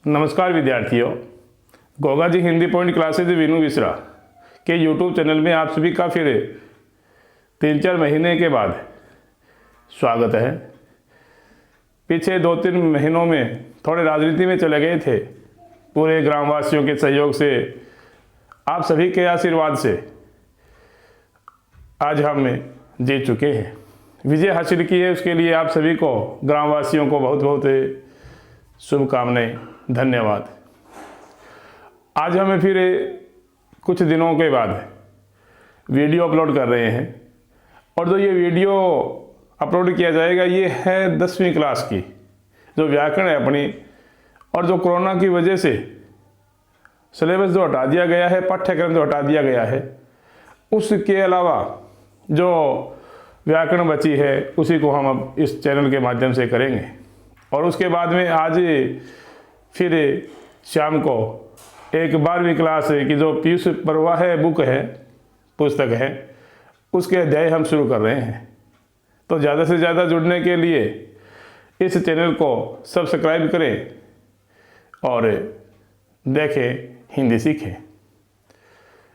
नमस्कार विद्यार्थियों, Goga ji Hindi point classes Vinoo Mishra के यूट्यूब चैनल में आप सभी का फिर 3-4 महीने के बाद स्वागत है। पीछे 2-3 महीनों में थोड़े राजनीति में चले गए थे। पूरे ग्रामवासियों के सहयोग से, आप सभी के आशीर्वाद से आज हम जीत चुके हैं, विजय हासिल की है। उसके लिए आप सभी को, ग्रामवासियों को बहुत बहुत शुभकामनाएं, धन्यवाद। आज हमें फिर कुछ दिनों के बाद वीडियो अपलोड कर रहे हैं और जो ये वीडियो अपलोड किया जाएगा ये है 10वीं क्लास की जो व्याकरण है अपनी, और जो कोरोना की वजह से सिलेबस जो हटा दिया गया है, पाठ्यक्रम जो हटा दिया गया है, उसके अलावा जो व्याकरण बची है उसी को हम अब इस चैनल के माध्यम से करेंगे। और उसके बाद में आज फिर शाम को एक 12वीं क्लास की जो पीयूष पर्वा है, बुक है, पुस्तक है, उसके अध्याय हम शुरू कर रहे हैं। तो ज़्यादा से ज़्यादा जुड़ने के लिए इस चैनल को सब्सक्राइब करें और देखें, हिंदी सीखें।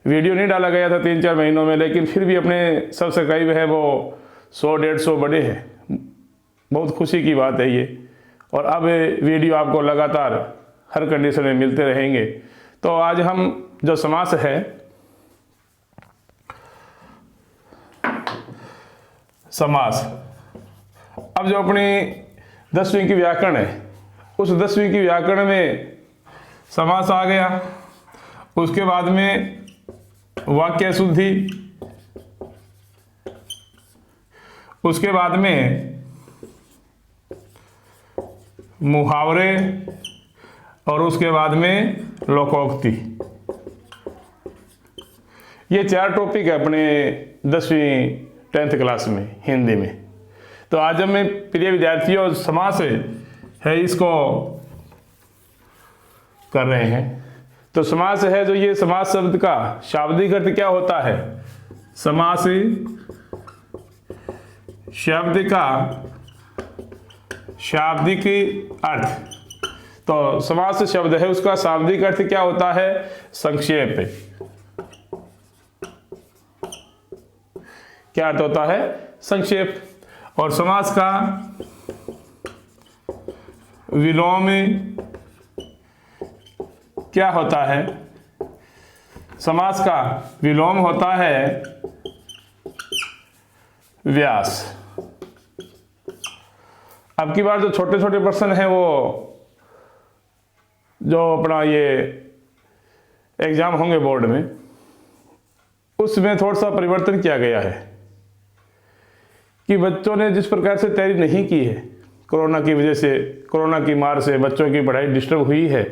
वीडियो नहीं डाला गया था 3-4 महीनों में, लेकिन फिर भी अपने सब्सक्राइब है वो 100-150 बड़े हैं। बहुत खुशी की बात है ये। और अब वीडियो आपको लगातार हर कंडीशन में मिलते रहेंगे। तो आज हम जो समास है, समास, अब जो अपनी 10वीं की व्याकरण है, उस 10वीं की व्याकरण में समास आ गया। उसके बाद में वाक्य शुद्धि, उसके बाद में मुहावरे, और उसके बाद में लोकोक्ति। ये 4 टॉपिक है अपने 10वीं 10th क्लास में हिंदी में। तो आज हम प्रिय विद्यार्थियों समास है इसको कर रहे हैं। तो समास है जो ये समास शब्द का शाब्दिक अर्थ क्या होता है, समास शब्द का शाब्दिक अर्थ, तो समास शब्द है उसका शाब्दिक अर्थ क्या होता है, संक्षेप। क्या अर्थ होता है, संक्षेप। और समास का विलोम क्या होता है, समास का विलोम होता है व्यास। अब की बार जो छोटे छोटे प्रश्न हैं वो जो अपना ये एग्जाम होंगे बोर्ड में, उसमें थोड़ा सा परिवर्तन किया गया है कि बच्चों ने जिस प्रकार से तैयारी नहीं की है, कोरोना की वजह से, कोरोना की मार से बच्चों की पढ़ाई डिस्टर्ब हुई है,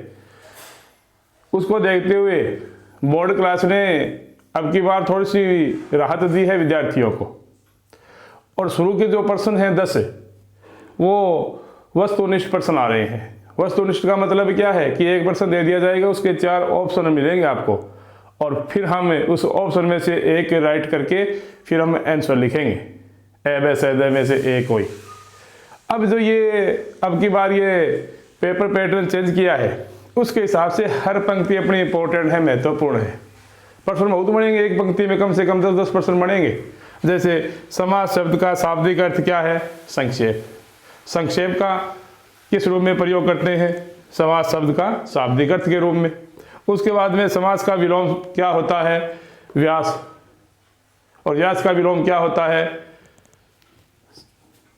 उसको देखते हुए बोर्ड क्लास ने अब की बार थोड़ी सी राहत दी है विद्यार्थियों को। और शुरू के जो प्रश्न हैं 10, वो वस्तुनिष्ठ प्रश्न आ रहे हैं। वस्तुनिष्ठ का मतलब क्या है कि एक प्रश्न दे दिया जाएगा, उसके 4 ऑप्शन मिलेंगे आपको, और फिर हम उस ऑप्शन में से एक राइट करके फिर हम आंसर लिखेंगे, ए ब स द में से ए कोई। अब जो ये अब की बार ये पेपर पैटर्न चेंज किया है, उसके हिसाब से हर पंक्ति अपनी इंपॉर्टेंट है, महत्वपूर्ण है। प्रश्न बहुत बढ़ेंगे, एक पंक्ति में कम से कम 10-10 प्रश्न बढ़ेंगे। जैसे समास शब्द का शाब्दिक अर्थ क्या है, संक्षेप। संक्षेप का किस रूप में प्रयोग करते हैं, समास शब्द का शाब्दिक अर्थ के रूप में। उसके बाद में समास का विलोम क्या होता है, व्यास, और व्यास का विलोम क्या होता है,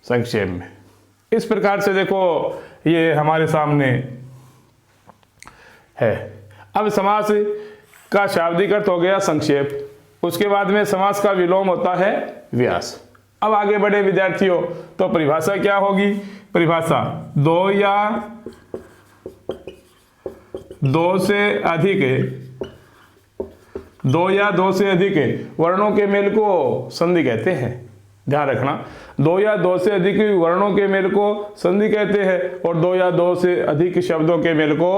संक्षेप में। इस प्रकार से देखो ये हमारे सामने है। अब समास का शाब्दिक अर्थ हो गया संक्षेप, उसके बाद में समास का विलोम होता है व्यास। अब आगे बढ़े विद्यार्थियों, तो परिभाषा क्या होगी, परिभाषा 2 या 2 से अधिक वर्णों के मेल को संधि कहते हैं। ध्यान रखना, 2 या 2 से अधिक वर्णों के मेल को संधि कहते हैं, और 2 या 2 से अधिक शब्दों के मेल को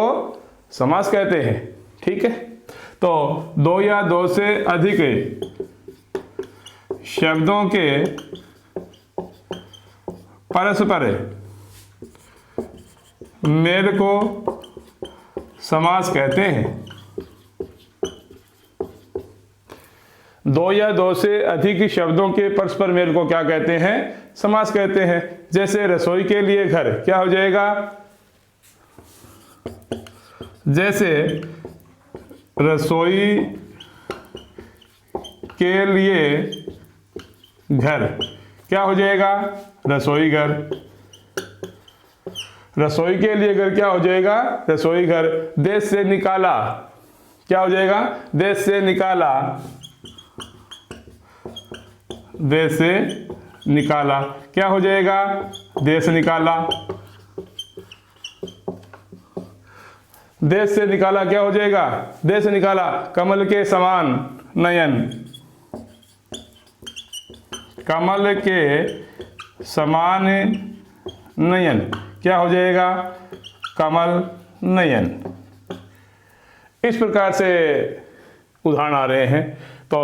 समास कहते हैं। ठीक है, तो 2 या 2 से अधिक शब्दों के परस्पर मेल को समास कहते हैं। दो या दो से अधिक शब्दों के परस्पर मेल को क्या कहते हैं? समास कहते हैं। जैसे रसोई के लिए घर, क्या हो जाएगा? जैसे रसोई के लिए घर, क्या हो जाएगा? रसोई घर। रसोई के लिए घर क्या हो जाएगा? रसोई घर। देश से निकाला, क्या हो जाएगा? देश से निकाला। देश से निकाला क्या हो जाएगा? देश निकाला। देश से निकाला क्या हो जाएगा? देश निकाला। कमल के समान नयन, कमल के समान नयन क्या हो जाएगा? कमल नयन। इस प्रकार से उदाहरण आ रहे हैं। तो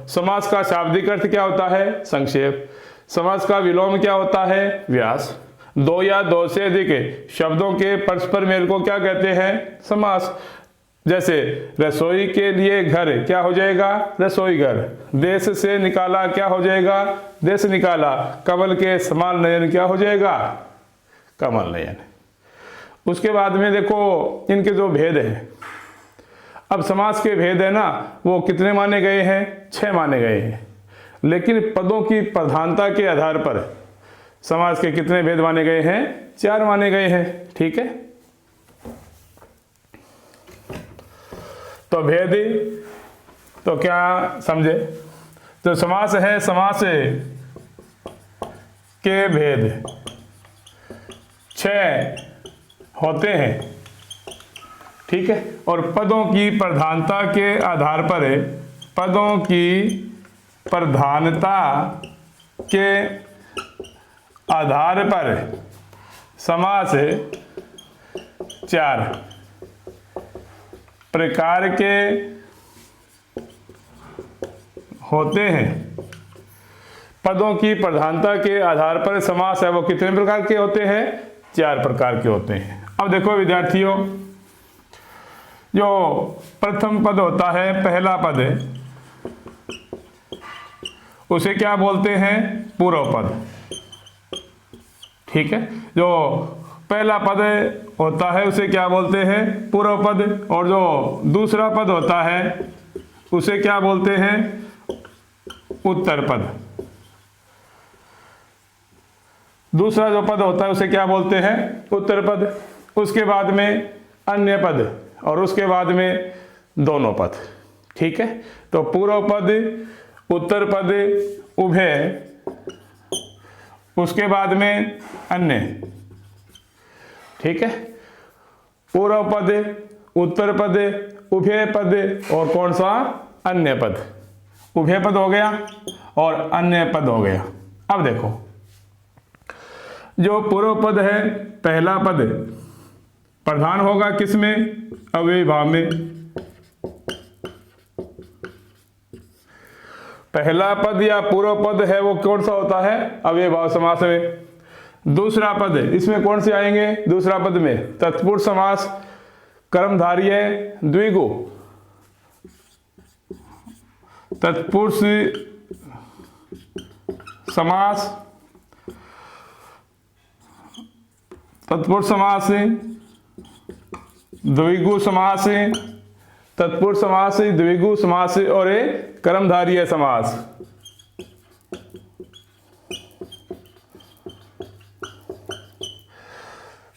समास का शाब्दिक अर्थ क्या होता है? संक्षेप। समास का विलोम क्या होता है? व्यास। दो या दो से अधिक शब्दों के परस्पर मेल को क्या कहते हैं? समास। जैसे रसोई के लिए घर, क्या हो जाएगा? रसोई घर। देश से निकाला क्या हो जाएगा? देश निकाला। कमल के समान नयन क्या हो जाएगा? कमल नयन। उसके बाद में देखो इनके जो भेद हैं। अब समास के भेद है ना, वो कितने माने गए हैं? 6 माने गए हैं। लेकिन पदों की प्रधानता के आधार पर समास के कितने भेद माने गए हैं? 4 माने गए हैं। ठीक है, तो भेद तो क्या समझे? तो समास है, समास के भेद 6 होते हैं। ठीक है, और पदों की प्रधानता के आधार पर, पदों की प्रधानता के आधार पर समास 4 प्रकार के होते हैं। पदों की प्रधानता के आधार पर समास है वो कितने प्रकार के होते हैं? 4 प्रकार के होते हैं। अब देखो विद्यार्थियों, जो प्रथम पद होता है, पहला पद, उसे क्या बोलते हैं? पूर्व पद। ठीक है, जो पहला पद होता है उसे क्या बोलते हैं? पूर्व पद। और जो दूसरा पद होता है उसे क्या बोलते हैं? उत्तर पद। दूसरा जो पद होता है उसे क्या बोलते हैं? उत्तर पद। उसके बाद में अन्य पद, और उसके बाद में दोनों पद। ठीक है, तो पूर्व पद, उत्तर पद, उभय, उसके बाद में अन्य। ठीक है, पूर्व पद, उत्तर पद, उभय पद और कौन सा? अन्य पद। उभय पद हो गया और अन्य पद हो गया। अब देखो, जो पूर्व पद है, पहला पद प्रधान होगा किसमें? अव्ययी भाव में। पहला पद या पूर्व पद है वो कौन सा होता है? अव्ययी भाव समास में। दूसरा पद, इसमें कौन से आएंगे? दूसरा पद में तत्पुरुष समास, कर्मधारय, द्विगु। तत्पुरुष समास, तत्पुरुष समास, द्विगु समास, तत्पुरुष समास, द्विगु समास और कर्मधारय समास।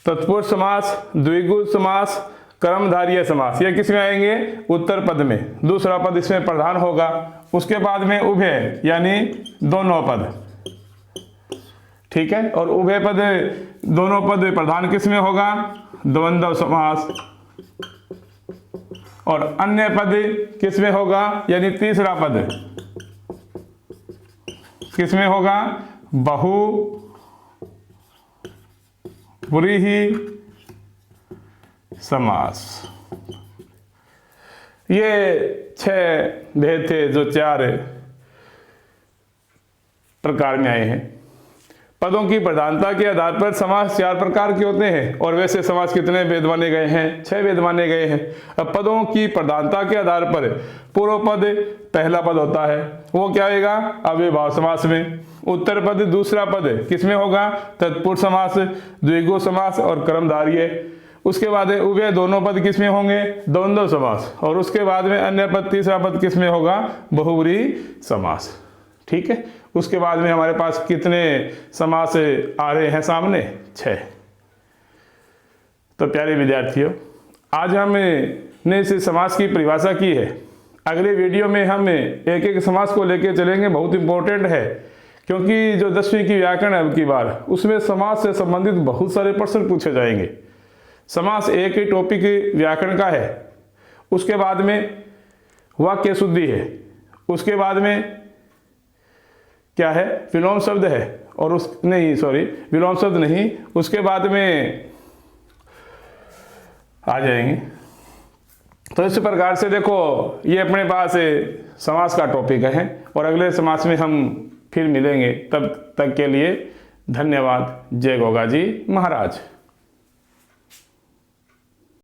तत्पुरुष समास, द्विगु समास, कर्मधारय समास, ये किस में आएंगे? उत्तर पद में। दूसरा पद इसमें प्रधान होगा। उसके बाद में उभय यानी दोनों पद। ठीक है, और उभय पद, दोनों पद प्रधान किस में होगा? द्वंद्व समास। और अन्य पद किस में होगा? यानी तीसरा पद किस में होगा? बहु व्रीहि समास। ये 6 भेद थे जो 4 प्रकार में आए हैं। पदों की प्रधानता के आधार पर समास 4 प्रकार के होते हैं और वैसे समास कितने भेद माने गए हैं? 6 भेद माने गए हैं। अब पदों की प्रधानता के आधार पर पूर्व पद पहला पद होता है, वो क्या होगा? अव्ययभाव समास में। उत्तर पद दूसरा पद किसमें होगा? तत्पुरुष समास, द्विगु समास और कर्मधारय। उसके बाद उभय दोनों पद किसमें होंगे? द्वंद्व समास। और उसके बाद में अन्य पद तीसरा पद किसमें होगा? बहुब्रीहि समास। ठीक है, उसके बाद में हमारे पास कितने समास आ रहे हैं सामने? 6। तो प्यारे विद्यार्थियों, आज हमने इस समास की परिभाषा की है। अगले वीडियो में हम एक एक समास को लेकर चलेंगे, बहुत इंपॉर्टेंट है, क्योंकि जो 10वीं की व्याकरण है अब की बार, उसमें समास से संबंधित बहुत सारे प्रश्न पूछे जाएंगे। समास एक ही टॉपिक व्याकरण का है, उसके बाद में वाक्य शुद्धि है, उसके बाद में क्या है? विलोम शब्द है, और विलोम शब्द नहीं, उसके बाद में आ जाएंगे। तो इस प्रकार से देखो, ये अपने पास समास का टॉपिक है, और अगले समास में हम फिर मिलेंगे। तब तक के लिए धन्यवाद। जय गोगा जी महाराज।